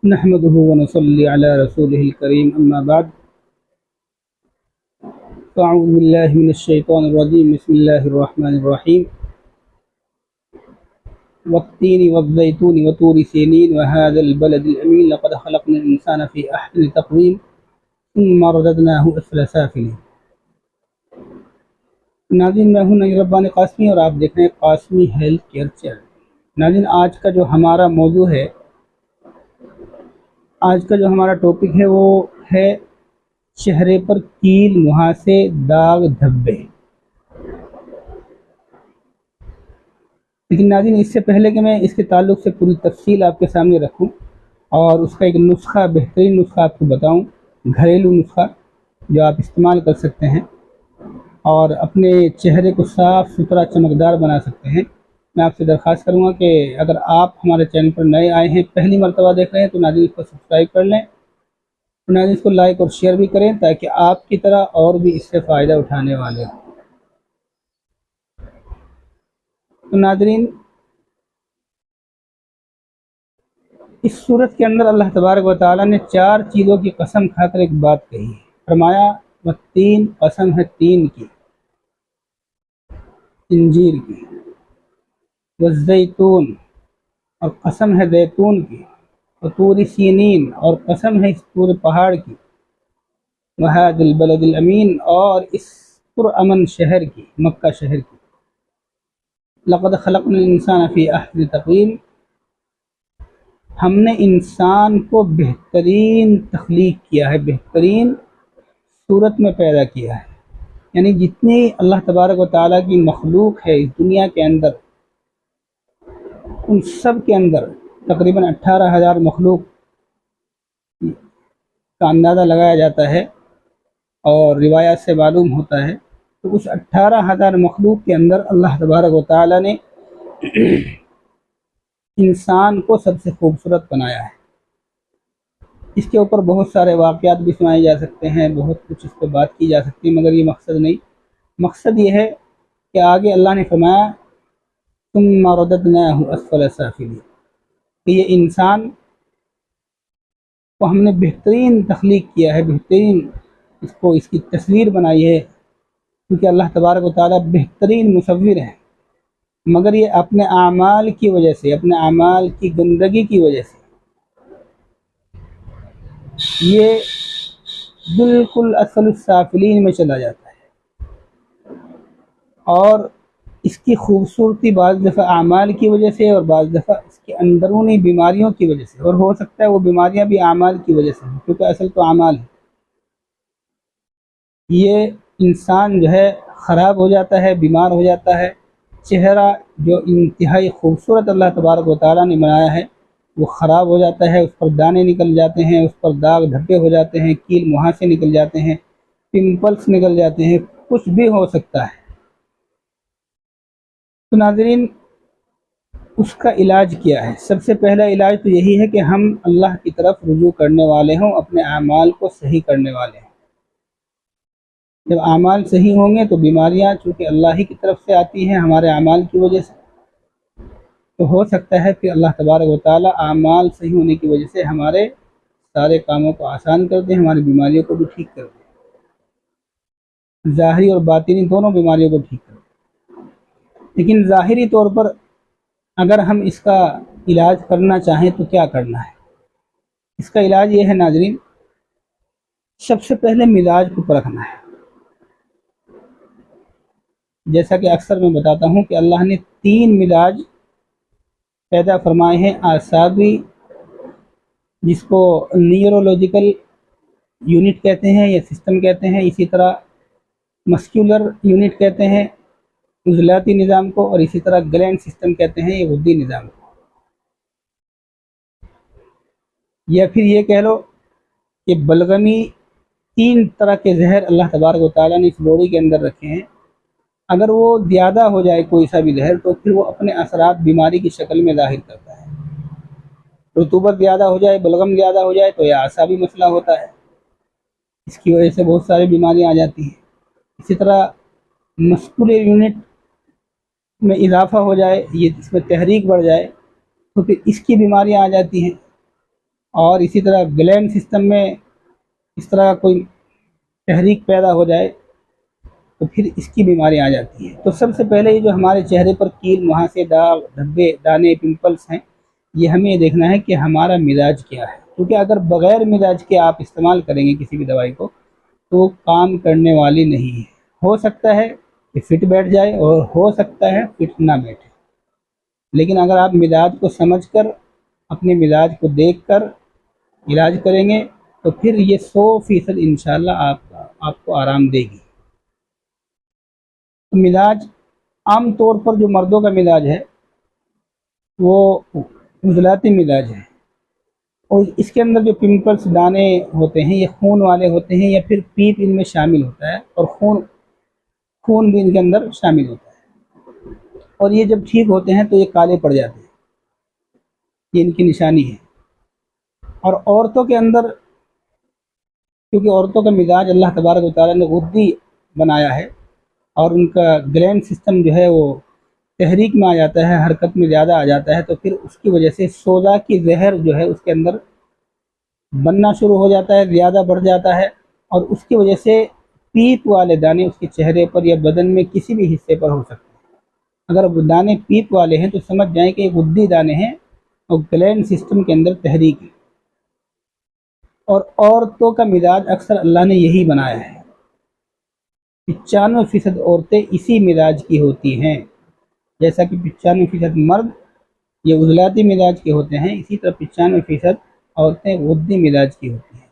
نحمده ونصلي على رسوله الكريم أما بعد فأعوذ بالله من الشيطان الرجيم بسم الله الرحمن الرحيم والتين والزيتون وطور سينين وهذا البلد الأمين لقد خلقنا الإنسان في أحسن تقويم ثم رددناه أسفل سافلين۔ ناظرین، میں ہوں نذیر ربانی قاسمی اور آپ دیکھ رہے ہیں قاسمی ہیلتھ کیئر چینل۔ ناظرین، آج کا جو ہمارا موضوع ہے، آج کا جو ہمارا ٹاپک ہے وہ ہے چہرے پر کیل، مہاسے، داغ، دھبے۔ لیکن ناظرین، اس سے پہلے کہ میں اس کے تعلق سے پوری تفصیل آپ کے سامنے رکھوں اور اس کا ایک نسخہ، بہترین نسخہ آپ کو بتاؤں، گھریلو نسخہ جو آپ استعمال کر سکتے ہیں اور اپنے چہرے کو صاف ستھرا چمکدار بنا سکتے ہیں، میں آپ سے درخواست کروں گا کہ اگر آپ ہمارے چینل پر نئے آئے ہیں، پہلی مرتبہ دیکھ رہے ہیں، تو ناظرین اس کو سبسکرائب کر لیں، ناظرین اس کو لائک اور شیئر بھی کریں تاکہ آپ کی طرح اور بھی اس سے فائدہ اٹھانے والے ہوں۔ تو ناظرین، اس صورت کے اندر اللہ تبارک و تعالیٰ نے 4 چیزوں کی قسم کھا کر ایک بات کہی ہے۔ فرمایا والتین، قسم ہے تین کی، انجیر کی، والزیتون، اور قسم ہے زیتون کی، وطور سینین، اور قسم ہے اس طور پہاڑ کی، وہذا البلد الامین، اور اس پرامن شہر کی، مکہ شہر کی۔ لقد خلقنا الانسان فی احسن تقویم، ہم نے انسان کو بہترین تخلیق کیا ہے، بہترین صورت میں پیدا کیا ہے۔ یعنی جتنی اللہ تبارک و تعالیٰ کی مخلوق ہے اس دنیا کے اندر، ان سب کے اندر تقریباً 18,000 مخلوق کا اندازہ لگایا جاتا ہے اور روایات سے معلوم ہوتا ہے، تو اس 18,000 مخلوق کے اندر اللہ تبارک و تعالیٰ نے انسان کو سب سے خوبصورت بنایا ہے۔ اس کے اوپر بہت سارے واقعات بھی سنائے جا سکتے ہیں، بہت کچھ اس پہ بات کی جا سکتی ہے، مگر یہ مقصد نہیں۔ مقصد یہ ہے کہ آگے اللہ نے فرمایا ثم رددناہ اسفل سافلین، کہ یہ انسان کو ہم نے بہترین تخلیق کیا ہے، بہترین اس کی تصویر بنائی ہے، کیونکہ اللہ تبارک و تعالیٰ بہترین مصور ہے، مگر یہ اپنے اعمال کی وجہ سے، اپنے اعمال کی گندگی کی وجہ سے یہ بالکل اسفل السافلین میں چلا جاتا ہے۔ اور اس کی خوبصورتی بعض دفعہ اعمال کی وجہ سے اور بعض دفعہ اس کی اندرونی بیماریوں کی وجہ سے، اور ہو سکتا ہے وہ بیماریاں بھی اعمال کی وجہ سے ہوں، کیونکہ اصل تو اعمال ہے۔ یہ انسان جو ہے خراب ہو جاتا ہے، بیمار ہو جاتا ہے، چہرہ جو انتہائی خوبصورت اللہ تبارک و تعالیٰ نے بنایا ہے وہ خراب ہو جاتا ہے، اس پر دانے نکل جاتے ہیں، اس پر داغ دھبے ہو جاتے ہیں، کیل مہاسے نکل جاتے ہیں، پمپلس نکل جاتے ہیں، کچھ بھی ہو سکتا ہے۔ تو ناظرین، اس کا علاج کیا ہے؟ سب سے پہلا علاج تو یہی ہے کہ ہم اللہ کی طرف رجوع کرنے والے ہوں، اپنے اعمال کو صحیح کرنے والے ہیں۔ جب اعمال صحیح ہوں گے تو بیماریاں چونکہ اللہ ہی کی طرف سے آتی ہیں ہمارے اعمال کی وجہ سے، تو ہو سکتا ہے کہ اللہ تبارک و تعالیٰ اعمال صحیح ہونے کی وجہ سے ہمارے سارے کاموں کو آسان کر دیں، ہماری بیماریوں کو بھی ٹھیک کر دیں، ظاہری اور باطنی دونوں بیماریوں کو ٹھیک کر دیں۔ لیکن ظاہری طور پر اگر ہم اس کا علاج کرنا چاہیں تو کیا کرنا ہے؟ اس کا علاج یہ ہے ناظرین، سب سے پہلے مزاج کو پرکھنا ہے۔ جیسا کہ اکثر میں بتاتا ہوں کہ اللہ نے 3 مزاج پیدا فرمائے ہیں، اعصابی، جس کو نیورولوجیکل یونٹ کہتے ہیں یا سسٹم کہتے ہیں، اسی طرح مسکولر یونٹ کہتے ہیں عضلاتی نظام کو، اور اسی طرح گلینڈ سسٹم کہتے ہیں یہ غدی نظام کو، یا پھر یہ کہہ لو کہ بلغمی 3 طرح کے زہر اللہ تبارک و تعالیٰ نے اس باڈی کے اندر رکھے ہیں۔ اگر وہ زیادہ ہو جائے کوئی سا بھی زہر تو پھر وہ اپنے اثرات بیماری کی شکل میں ظاہر کرتا ہے۔ رطوبت زیادہ ہو جائے، بلغم زیادہ ہو جائے تو یہ اعصابی مسئلہ ہوتا ہے، اس کی وجہ سے بہت ساری بیماریاں آ جاتی ہیں۔ اسی طرح مسکولر یونٹ میں اضافہ ہو جائے، یہ اس میں تحریک بڑھ جائے تو پھر اس کی بیماریاں آ جاتی ہیں۔ اور اسی طرح گلینڈ سسٹم میں اس طرح کوئی تحریک پیدا ہو جائے تو پھر اس کی بیماری آ جاتی ہے۔ تو سب سے پہلے یہ جو ہمارے چہرے پر کیل، مہاسے، داغ، دھبے، دانے، پمپلس ہیں، یہ ہمیں یہ دیکھنا ہے کہ ہمارا مزاج کیا ہے، کیونکہ اگر بغیر مزاج کے آپ استعمال کریں گے کسی بھی دوائی کو تو وہ کام کرنے والی نہیں ہے۔ ہو سکتا ہے کہ فٹ بیٹھ جائے اور ہو سکتا ہے فٹ نہ بیٹھے، لیکن اگر آپ مزاج کو سمجھ کر، اپنے مزاج کو دیکھ کر علاج کریں گے تو پھر یہ 100% انشاءاللہ آپ کو آرام دے گی۔ مزاج عام طور پر جو مردوں کا مزاج ہے وہ عضلاتی مزاج ہے، اور اس کے اندر جو پمپلس، دانے ہوتے ہیں یہ خون والے ہوتے ہیں، یا پھر پیپ ان میں شامل ہوتا ہے، اور خون بھی ان کے اندر شامل ہوتا ہے، اور یہ جب ٹھیک ہوتے ہیں تو یہ کالے پڑ جاتے ہیں، یہ ان کی نشانی ہے۔ اور عورتوں کے اندر، کیونکہ عورتوں کا مزاج اللہ تبارک و تعالیٰ نے غدی بنایا ہے، اور ان کا گلینڈ سسٹم جو ہے وہ تحریک میں آ جاتا ہے، حرکت میں زیادہ آ جاتا ہے، تو پھر اس کی وجہ سے سوزا کی زہر جو ہے اس کے اندر بننا شروع ہو جاتا ہے، زیادہ بڑھ جاتا ہے، اور اس کی وجہ سے پیپ والے دانے اس کے چہرے پر یا بدن میں کسی بھی حصے پر ہو سکتے ہیں۔ اگر وہ دانے پیپ والے ہیں تو سمجھ جائیں کہ یہ غدی دانے ہیں اور گلینڈ سسٹم کے اندر تحریک ہے۔ اور عورتوں کا مزاج اکثر اللہ نے یہی بنایا ہے، 95% عورتیں اسی مزاج کی ہوتی ہیں، جیسا کہ 95% مرد یہ عضلاتی مزاج کے ہوتے ہیں، اسی طرح 95% عورتیں غدی مزاج کی ہوتی ہیں۔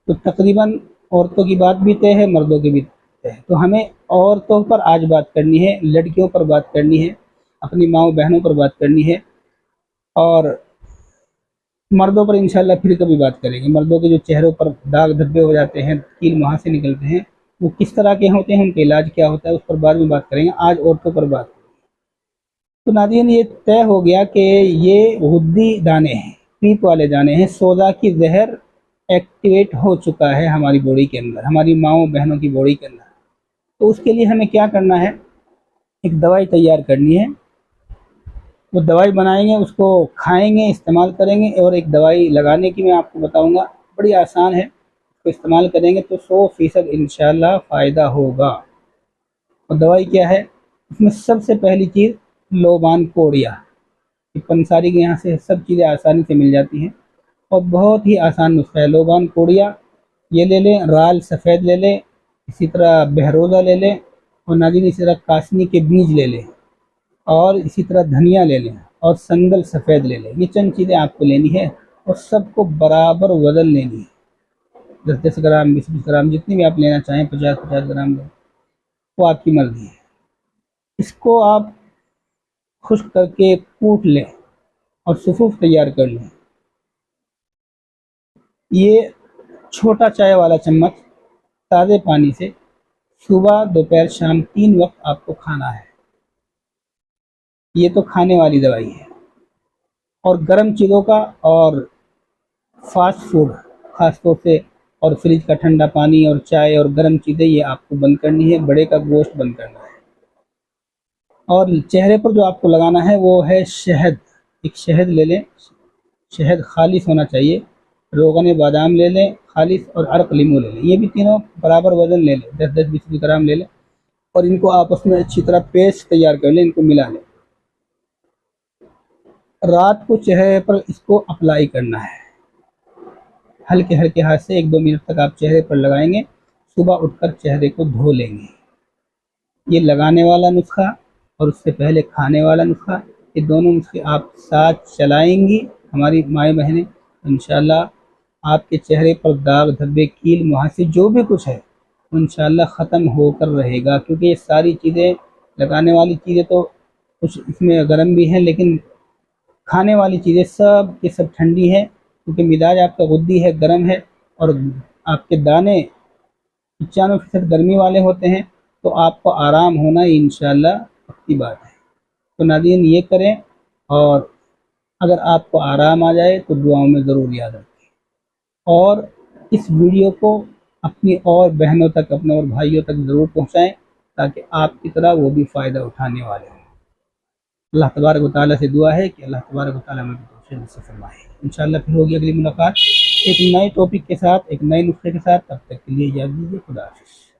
تو تقریباً عورتوں کی بات بھی طے ہے، مردوں کی بھی طے ہے۔ تو ہمیں عورتوں پر آج بات کرنی ہے، لڑکیوں پر بات کرنی ہے، اپنی ماؤں بہنوں پر بات کرنی ہے، اور مردوں پر انشاءاللہ پھر کبھی بات کریں گے۔ مردوں کے جو چہروں پر داغ دھبے ہو جاتے ہیں، کیل مہاسے نکلتے ہیں، وہ کس طرح کے ہوتے ہیں، ان کا علاج کیا ہوتا ہے، اس پر بعد میں بات کریں گے۔ آج عورتوں پر بات کریں گے۔ تو ناظرین، یہ طے ہو گیا کہ یہ غدی دانے ہیں، پیپ والے دانے ہیں، سوزا کی زہر ایکٹیویٹ ہو چکا ہے ہماری باڈی کے اندر، ہماری ماؤں بہنوں کی باڈی کے اندر۔ تو اس کے لیے ہمیں کیا کرنا ہے، ایک دوائی تیار کرنی ہے۔ وہ دوائی بنائیں گے، اس کو کھائیں گے، استعمال کریں گے، اور ایک دوائی لگانے کی میں آپ کو بتاؤں گا، بڑی آسان ہے، اس کو استعمال کریں گے تو 100% انشاءاللہ فائدہ ہوگا۔ اور دوائی کیا ہے، اس میں سب سے پہلی چیز لوبان کوڑیا۔ پنساری کے یہاں سے سب چیزیں آسانی سے مل جاتی ہیں، اور بہت ہی آسان نسخہ ہے۔ لوبان کوڑیا یہ لے لیں، رال سفید لے لیں، اسی طرح بہروزہ لے لیں، اور ناظرین اسی طرح کاسنی کے بیج لے لیں، اور اسی طرح دھنیا لے لیں، اور سنگل سفید لے لیں۔ یہ چند چیزیں آپ کو لینی ہے، اور سب کو برابر وزن لینی ہے، 10 گرام، 20 گرام، جتنی بھی آپ لینا چاہیں، 50 گرام لیں، وہ آپ کی مرضی ہے۔ اس کو آپ خشک کر کے کوٹ لیں اور صفوف تیار کر لیں۔ یہ چھوٹا چائے والا چمچ تازے پانی سے صبح، دوپہر، شام 3 وقت آپ کو کھانا ہے۔ یہ تو کھانے والی دوائی ہے۔ اور گرم چیزوں کا اور فاسٹ فوڈ خاص طور سے، اور فریج کا ٹھنڈا پانی اور چائے اور گرم چیزیں، یہ آپ کو بند کرنی ہے، بڑے کا گوشت بند کرنا ہے۔ اور چہرے پر جو آپ کو لگانا ہے وہ ہے شہد۔ ایک شہد لے لیں، شہد خالص ہونا چاہیے، روغن بادام لے لیں خالص، اور عرق لیمو لے لیں، یہ بھی تینوں برابر وزن لے لیں، 10-20 گرام لے لیں، اور ان کو آپس میں اچھی طرح پیسٹ تیار کر لیں، ان کو ملا لیں۔ رات کو چہرے پر اس کو اپلائی کرنا ہے، ہلکے ہلکے ہاتھ سے 1-2 منٹ تک آپ چہرے پر لگائیں گے، صبح اٹھ کر چہرے کو دھو لیں گے۔ یہ لگانے والا نسخہ اور اس سے پہلے کھانے والا نسخہ، یہ دونوں نسخے آپ ساتھ چلائیں گی ہماری مائیں بہنیں، انشاءاللہ آپ کے چہرے پر داغ دھبے، کیل مہاسے جو بھی کچھ ہے انشاءاللہ ختم ہو کر رہے گا۔ کیونکہ یہ ساری چیزیں، لگانے والی چیزیں تو کچھ اس میں گرم بھی ہیں، لیکن کھانے والی چیزیں سب کی سب ٹھنڈی ہیں، کیونکہ مزاج آپ کا غدی ہے، گرم ہے، اور آپ کے دانے 95% گرمی والے ہوتے ہیں، تو آپ کو آرام ہونا ہی انشاءاللہ پکی بات ہے۔ تو ناظرین یہ کریں، اور اگر آپ کو آرام آ جائے تو دعاؤں میں ضرور یاد رکھیں، اور اس ویڈیو کو اپنی اور بہنوں تک، اپنے اور بھائیوں تک ضرور پہنچائیں، تاکہ آپ کی طرح وہ بھی فائدہ اٹھانے والے ہوں۔ اللہ تبارک و تعالیٰ سے دعا ہے کہ اللہ تبارک و تعالیٰ میں جلد سے فرمائے۔ انشاءاللہ پھر ہوگی اگلی ملاقات ایک نئے ٹاپک کے ساتھ، ایک نئے نسخے کے ساتھ۔ تب تک کے لیے اجازت دیجیے، خدا حافظ۔